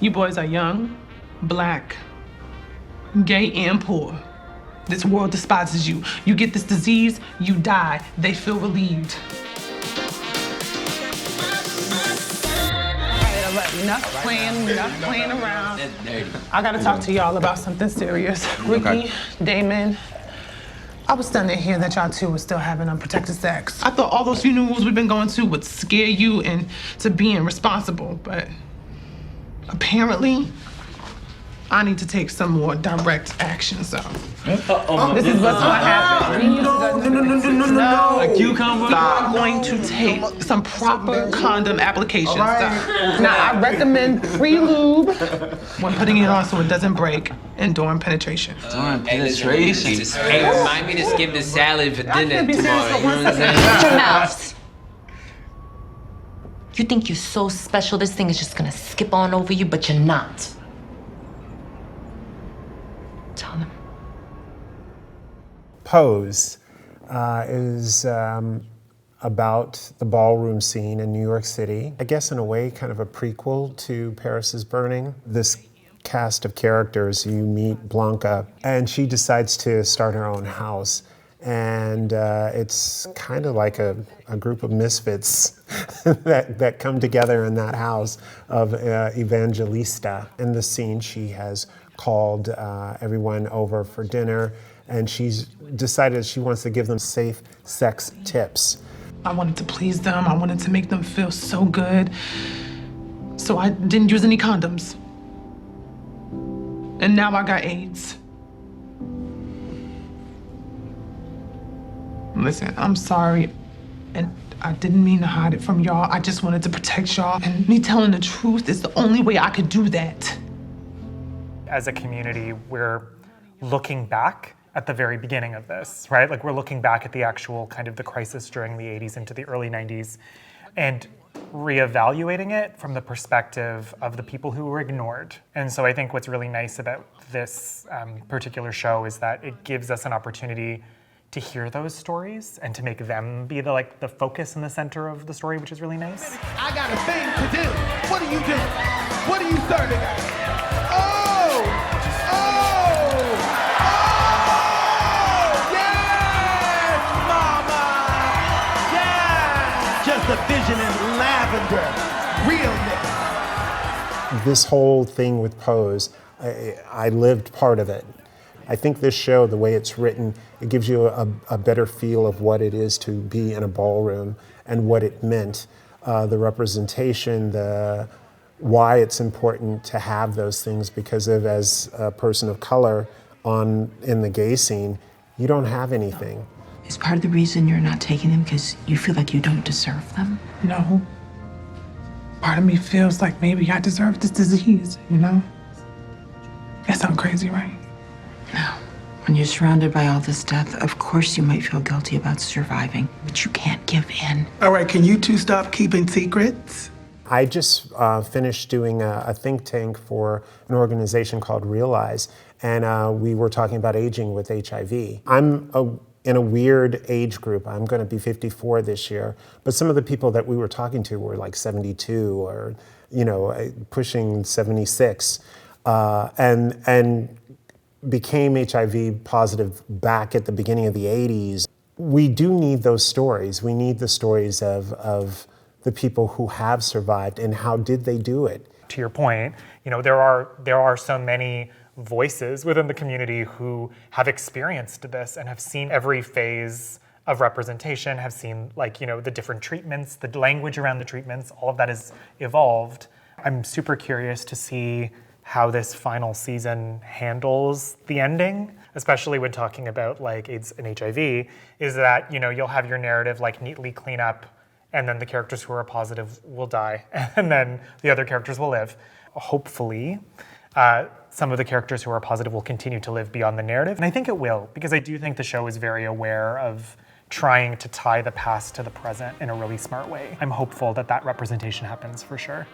You boys are young, black, gay, and poor. This world despises you. You get this disease, you die. They feel relieved. All right, enough playing around. That's dirty. I gotta talk to y'all about something serious. Ricky, Damon, I was stunned to hear that y'all two were still having unprotected sex. I thought all those funerals we've been going to would scare you into being responsible, but apparently, I need to take some more direct action, so. This is what's gonna happen. No. A cucumber? I'm going to take some proper condom application stuff. Now, I recommend pre-lube when putting it on so it doesn't break and during penetration. During penetration? Hey, remind me to skip the salad for dinner tomorrow. You know what I'm saying? Shut your mouths. You think you're so special, this thing is just gonna skip on over you, but you're not. Tell them. Pose is about the ballroom scene in New York City. I guess in a way, kind of a prequel to Paris is Burning. This cast of characters, you meet Blanca, and she decides to start her own house. And it's kind of like a group of misfits that come together in that house of Evangelista. In the scene, she has called everyone over for dinner, and she's decided she wants to give them safe sex tips. I wanted to please them. I wanted to make them feel so good. So I didn't use any condoms. And now I got AIDS. Listen, I'm sorry, and I didn't mean to hide it from y'all. I just wanted to protect y'all, and me telling the truth is the only way I could do that. As a community, we're looking back at the very beginning of this, right? Like, we're looking back at the actual kind of the crisis during the 80s into the early 90s and reevaluating it from the perspective of the people who were ignored. And so I think what's really nice about this particular show is that it gives us an opportunity to hear those stories and to make them be the focus and the center of the story, which is really nice. I got a thing to do. What are you doing? What are you serving at? Oh! Yes, mama! Yes! Just a vision in lavender. Realness. This whole thing with Pose, I lived part of it. I think this show, the way it's written, it gives you a better feel of what it is to be in a ballroom and what it meant. The representation, why it's important to have those things, because as a person of color in the gay scene, you don't have anything. Is part of the reason you're not taking them because you feel like you don't deserve them? No. Part of me feels like maybe I deserve this disease, you know? That sounds crazy, right? No. When you're surrounded by all this death, of course you might feel guilty about surviving, but you can't give in. All right, can you two stop keeping secrets? I just finished doing a think tank for an organization called Realize, and we were talking about aging with HIV. I'm in a weird age group. I'm going to be 54 this year, but some of the people that we were talking to were like 72 or, pushing 76, and became HIV positive back at the beginning of the 80s. We do need those stories. We need the stories of the people who have survived and how did they do it. To your point, there are so many voices within the community who have experienced this and have seen every phase of representation, have seen the different treatments, the language around the treatments, all of that has evolved. I'm super curious to see how this final season handles the ending, especially when talking about AIDS and HIV, is that you'll have your narrative neatly clean up, and then the characters who are positive will die, and then the other characters will live. Hopefully, some of the characters who are positive will continue to live beyond the narrative, and I think it will, because I do think the show is very aware of trying to tie the past to the present in a really smart way. I'm hopeful that representation happens for sure.